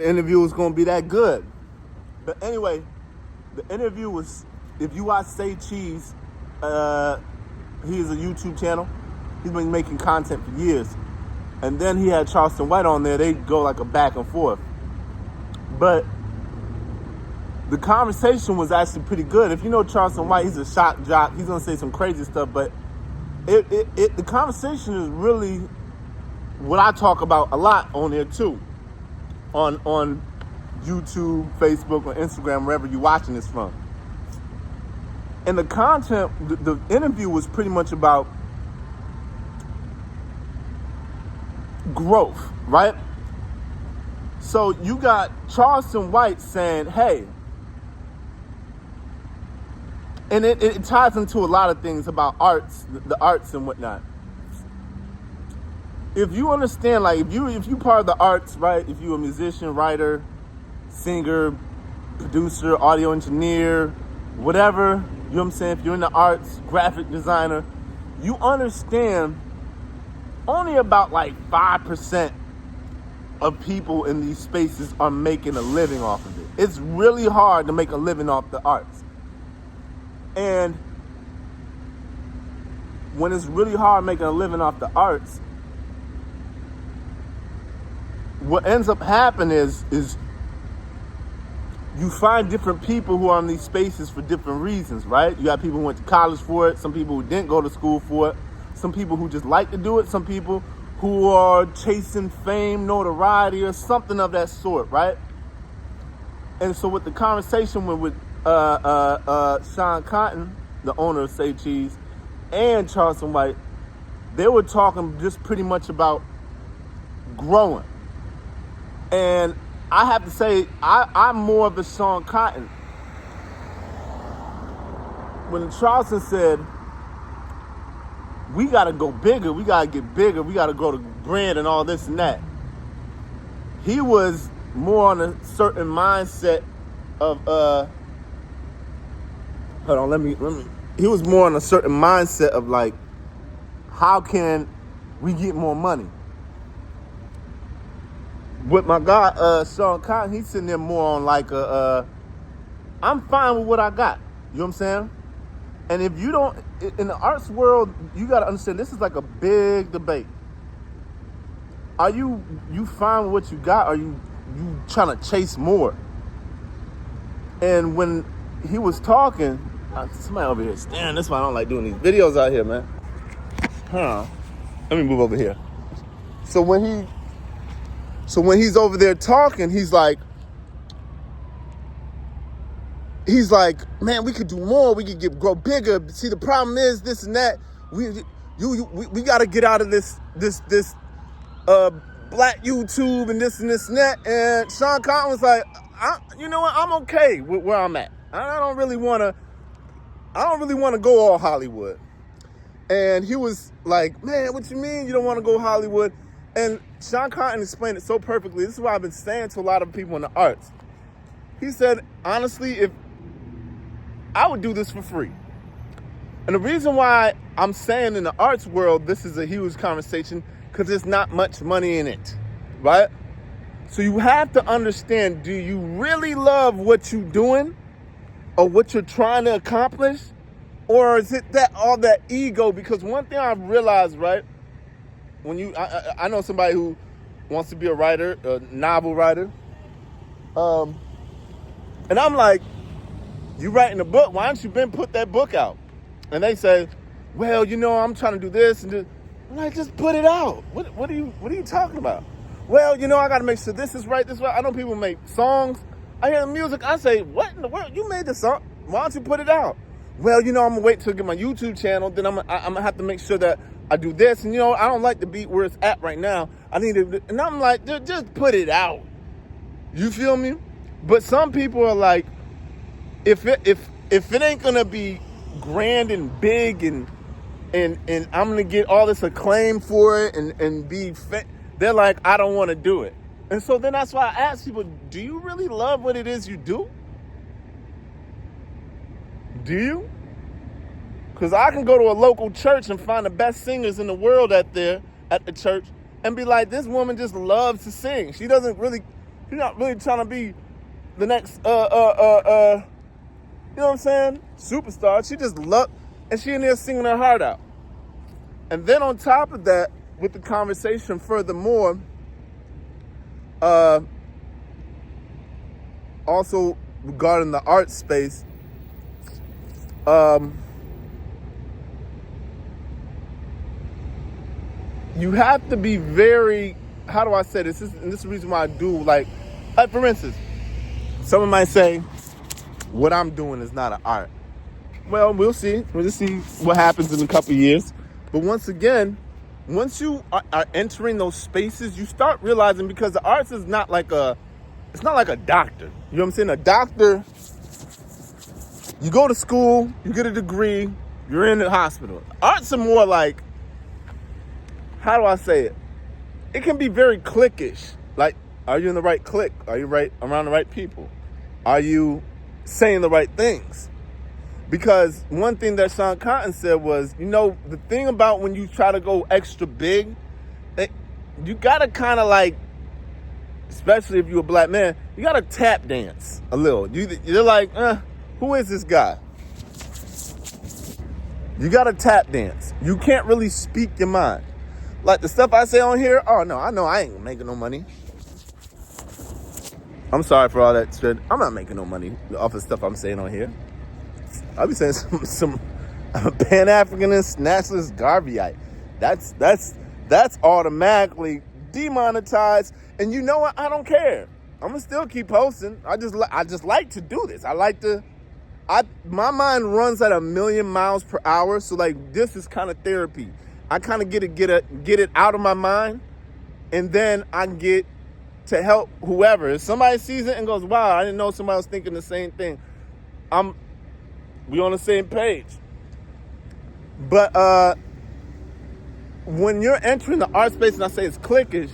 the interview was going to be that good. But anyway, the interview was, if you watch Say Cheese, he has a YouTube channel. He's been making content for years. And then he had Charleston White on there. They go like a back and forth. But the conversation was actually pretty good. If you know Charleston White, he's a shock jock. He's going to say some crazy stuff. But the conversation is really what I talk about a lot on there too. On YouTube, Facebook, or Instagram, wherever you're watching this from. And the content, the interview was pretty much about growth, right? So you got Charleston White saying, hey, and it ties into a lot of things about arts, the arts and whatnot. If you understand, like if you part of the arts, right? If you're a musician, writer, singer, producer, audio engineer, whatever, you know what I'm saying? If you're in the arts, graphic designer, you understand only about like 5% of people in these spaces are making a living off of it. It's really hard to make a living off the arts. And when it's really hard making a living off the arts, what ends up happening is you find different people who are in these spaces for different reasons, right? You have people who went to college for it, some people who didn't go to school for it, some people who just like to do it, some people who are chasing fame, notoriety, or something of that sort, right? And so with the conversation with Sean Cotton, the owner of Say Cheese, and Charleston White, they were talking just pretty much about growing. And I have to say, I'm more of a Sean Cotton. When Charleston said, we got to go bigger, we got to get bigger, we got to grow the brand and all this and that, he was more on a certain mindset of, hold on, let me, he was more on a certain mindset of like, how can we get more money? With my guy, Sean Cotton, he's sitting there more on like I'm fine with what I got. You know what I'm saying? And if you don't, in the arts world, you got to understand, this is like a big debate. Are you fine with what you got? Or are you trying to chase more? And when he was talking, somebody over here staring. That's why I don't like doing these videos out here, man. Let me move over here. So when he's over there talking, he's like, man, we could do more. We could grow bigger. See, the problem is this and that. We got to get out of this black YouTube and this and that. And Sean Cotton was like, you know what? I'm okay with where I'm at. I don't really want to go all Hollywood. And he was like, man, what you mean you don't want to go Hollywood? And Sean Cotton explained it so perfectly. This is what I've been saying to a lot of people in the arts. He said, honestly, if I would do this for free. And the reason why I'm saying in the arts world, this is a huge conversation, because there's not much money in it, right? So you have to understand, do you really love what you're doing or what you're trying to accomplish? Or is it all that ego? Because one thing I've realized, right? When I know somebody who wants to be a writer, a novel writer. And I'm like, you writing a book, why don't you put that book out? And they say, well, I'm trying to do this and this. I'm like, just put it out. What are you talking about? Well, I got to make sure this is right, this way. I know people make songs. I hear the music. I say, what in the world? You made the song. Why don't you put it out? Well, I'm going to wait till I get my YouTube channel. Then I'm going to have to make sure that I do this. And, I don't like the beat where it's at right now. I need to, and I'm like, just put it out. You feel me? But some people are like, if it ain't going to be grand and big and I'm going to get all this acclaim for it and be, they're like, I don't want to do it. And so then that's why I ask people, do you really love what it is you do? Do you? Because I can go to a local church and find the best singers in the world at the church and be like, this woman just loves to sing. She doesn't really She's not really trying to be the next, you know what I'm saying? Superstar. She just loved, and she in there singing her heart out. And then on top of that, with the conversation furthermore, also regarding the art space, you have to be very, how do I say this? And this is the reason why I do, like for instance, someone might say, what I'm doing is not an art. Well, we'll see. We'll just see what happens in a couple of years. But once again, once you are entering those spaces, you start realizing, because the arts is not like it's not like a doctor. You know what I'm saying? A doctor, you go to school, you get a degree, you're in the hospital. Arts are more like, how do I say it? It can be very cliquish. Like, are you in the right clique? Are you right around the right people? Are you saying the right things? Because one thing that Sean Cotton said was, the thing about when you try to go extra big, you gotta kind of like, especially if you're a black man, you gotta tap dance a little. You're like, who is this guy? You gotta tap dance. You can't really speak your mind. Like the stuff I say on here, oh no, I know I ain't making no money. I'm sorry for all that shit. I'm not making no money off of stuff I'm saying on here. I'll be saying some Pan-Africanist, nationalist garbage. That's automatically demonetized. And you know what? I don't care. I'm gonna still keep posting. I just like to do this. My mind runs at 1,000,000 miles per hour. So like this is kind of therapy. I kind of get it out of my mind, and then I get to help whoever. If somebody sees it and goes, "Wow, I didn't know somebody was thinking the same thing," we on the same page. But when you're entering the art space, and I say it's cliquish,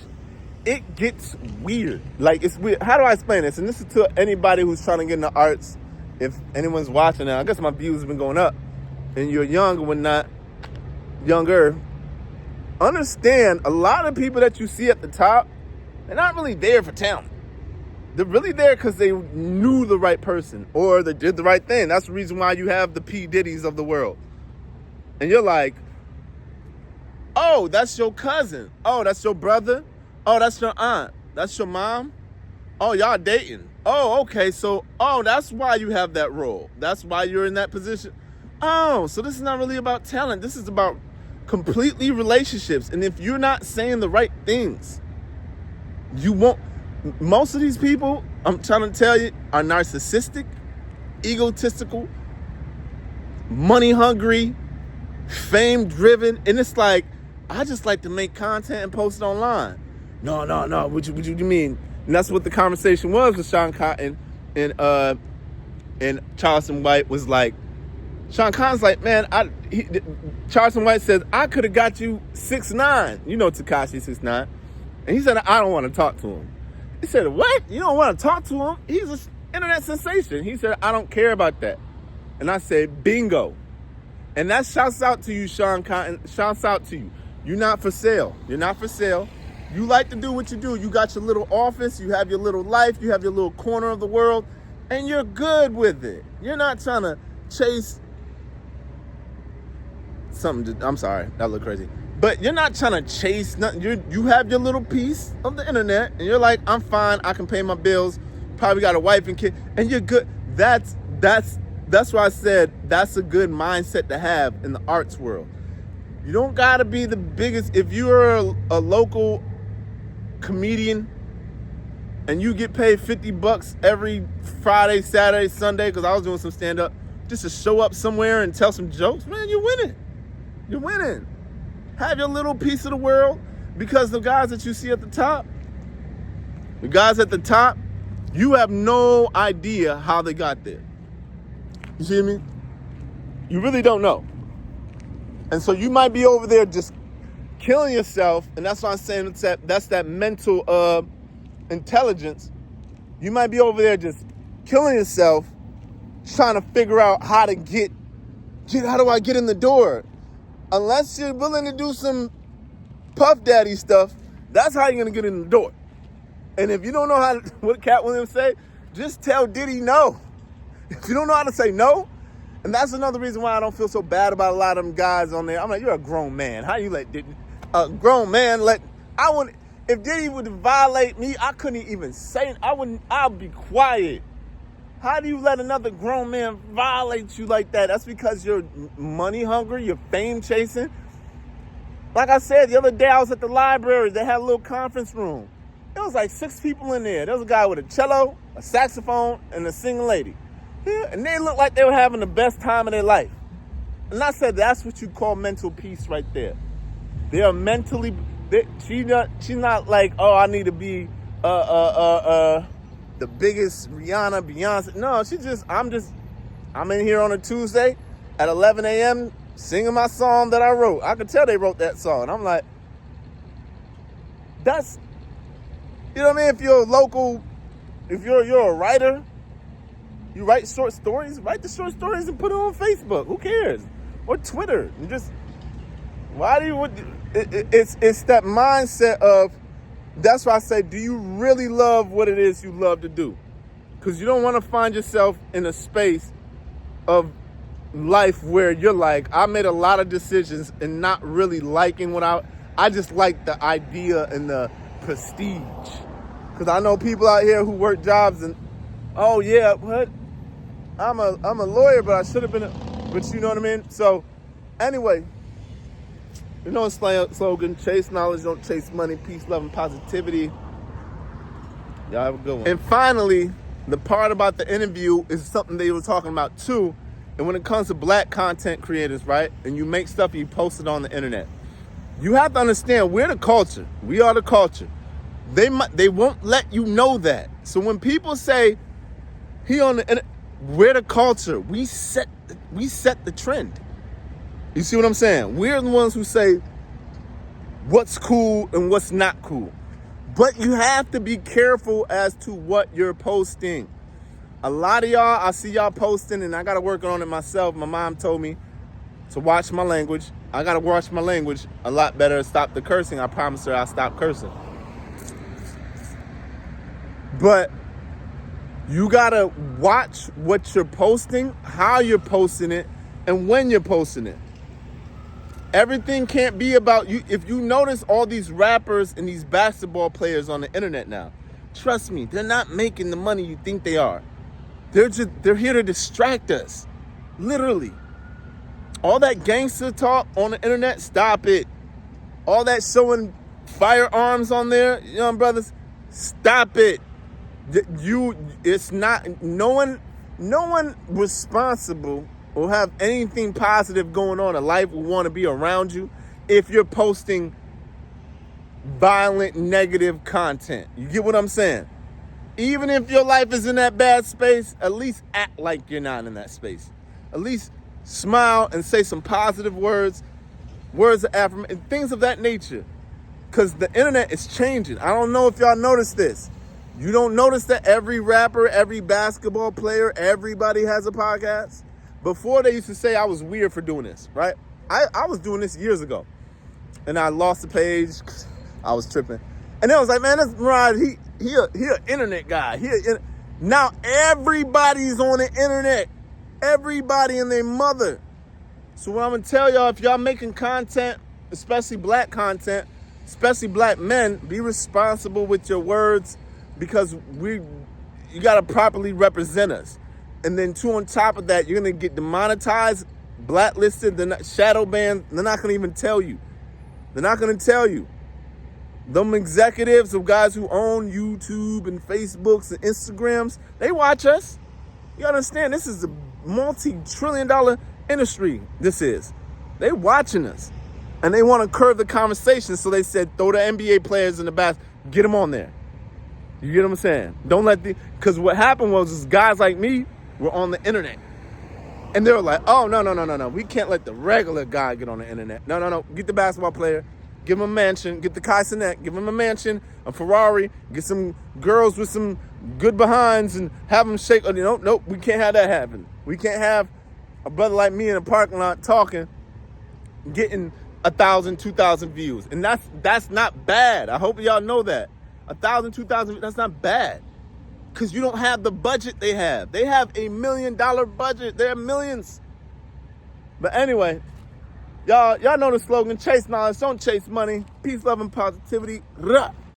it gets weird. Like, it's weird. How do I explain this? And this is to anybody who's trying to get in the arts. If anyone's watching now, I guess my views have been going up, and you're young when not younger. Understand, a lot of people that you see at the top, they're not really there for talent. They're really there because they knew the right person, or they did the right thing. That's the reason why you have the P. Diddy's of the world. And you're like, oh, that's your cousin. Oh, that's your brother. Oh, that's your aunt. That's your mom. Oh, y'all dating. Oh, okay. So, that's why you have that role. That's why you're in that position. Oh, so this is not really about talent. This is about completely relationships. And if you're not saying the right things, you won't. Most of these people, I'm trying to tell you, are narcissistic, egotistical, money hungry, fame driven. And it's like, I just like to make content and post it online. No. What you mean? And that's what the conversation was with Sean Cotton and Charleston White was like. Sean Cotton's like, man, Charleston White says, I could have got you 6ix9ine. You know Tekashi 6ix9ine. And he said, I don't want to talk to him. He said, what? You don't want to talk to him? He's an internet sensation. He said, I don't care about that. And I said, bingo. And that shouts out to you, Sean Cotton. Shouts out to you. You're not for sale. You're not for sale. You like to do what you do. You got your little office. You have your little life. You have your little corner of the world. And you're good with it. You're not trying to chase something. I'm sorry. That looked crazy. But you're not trying to chase nothing. You have your little piece of the internet, and you're like, I'm fine. I can pay my bills. Probably got a wife and kid, and you're good. That's why I said that's a good mindset to have in the arts world. You don't gotta be the biggest. If you're a local comedian and you get paid $50 every Friday, Saturday, Sunday, because I was doing some stand up, just to show up somewhere and tell some jokes, man, you're winning. You're winning. Have your little piece of the world, because the guys that you see at the top, you have no idea how they got there. You see me? You really don't know. And so you might be over there just killing yourself, and that's why I'm saying that's that mental intelligence. You might be over there just killing yourself, trying to figure out how do I get in the door? Unless you're willing to do some Puff Daddy stuff, that's how you're going to get in the door. And if you don't know what Cat Williams say, just tell Diddy no. If you don't know how to say no, and that's another reason why I don't feel so bad about a lot of them guys on there. I'm like, you're a grown man. How you let Diddy, a grown man if Diddy would violate me, I couldn't even say it. I'll be quiet. How do you let another grown man violate you like that? That's because you're money hungry, you're fame chasing. Like I said, the other day I was at the library. They had a little conference room. There was like 6 people in there. There was a guy with a cello, a saxophone, and a singing lady. Yeah, and they looked like they were having the best time of their life. And I said, that's what you call mental peace right there. They are mentally, she's not like, oh, I need to be the biggest Rihanna, Beyonce. No, I'm in here on a Tuesday at 11 a.m. singing my song that I wrote. I could tell they wrote that song. And I'm like, that's, you know what I mean? If you're a writer, you write short stories, write the short stories and put it on Facebook. Who cares? Or Twitter. And just, it's that mindset of, that's why I say, do you really love what it is you love to do? Because you don't want to find yourself in a space of life where you're like, I made a lot of decisions and not really liking what I just like the idea and the prestige. Because I know people out here who work jobs and, oh yeah, what? I'm a lawyer, but I should have been but you know what I mean? So anyway, you know, slogan, chase knowledge, don't chase money, peace, love, and positivity. Y'all have a good one. And finally, the part about the interview is something they were talking about too. And when it comes to black content creators, right? And you make stuff and you post it on the internet. You have to understand, we're the culture. We are the culture. They won't let you know that. So when people say, we're the culture. We set the trend. You see what I'm saying? We're the ones who say what's cool and what's not cool. But you have to be careful as to what you're posting. A lot of y'all, I see y'all posting, and I got to work on it myself. My mom told me to watch my language. I got to watch my language a lot better. Stop the cursing. I promise her I'll stop cursing. But you got to watch what you're posting, how you're posting it, and when you're posting it. Everything can't be about you. If you notice all these rappers and these basketball players on the internet now, trust me, they're not making the money you think they are. They're here to distract us. Literally. All that gangster talk on the internet, stop it. All that showing firearms on there, young brothers, stop it. It's not, no one responsible or have anything positive going on in life will want to be around you if you're posting violent, negative content. You get what I'm saying? Even if your life is in that bad space, at least act like you're not in that space. At least smile and say some positive words of affirmation, things of that nature. Because the internet is changing. I don't know if y'all noticed this. You don't notice that every rapper, every basketball player, everybody has a podcast? Before they used to say I was weird for doing this, right? I was doing this years ago. And I lost the page. I was tripping. And then I was like, man, that's Murad. He an internet guy. Now everybody's on the internet. Everybody and their mother. So what I'm going to tell y'all, if y'all making content, especially black content, especially black men, be responsible with your words because you got to properly represent us. And then on top of that, you're going to get demonetized, blacklisted, shadow banned. They're not going to even tell you. They're not going to tell you. Them executives of guys who own YouTube and Facebooks and Instagrams, they watch us. You understand, this is a multi-trillion-dollar industry, this is. They watching us. And they want to curve the conversation, so they said, throw the NBA players in the basket, get them on there. You get what I'm saying? Don't let because what happened was guys like me were on the internet. And they were like, oh, no. We can't let the regular guy get on the internet. No. Get the basketball player. Give him a mansion. Get the Kai Cenat. Give him a mansion, a Ferrari. Get some girls with some good behinds and have them shake. Nope, we can't have that happen. We can't have a brother like me in a parking lot talking, getting 1,000, 2,000 views. And that's not bad. I hope y'all know that. 1,000, 2,000, that's not bad. Because you don't have the budget they have. They have $1 million budget. They're millions. But anyway, y'all know the slogan, chase knowledge, don't chase money. Peace, love, and positivity. Ruh.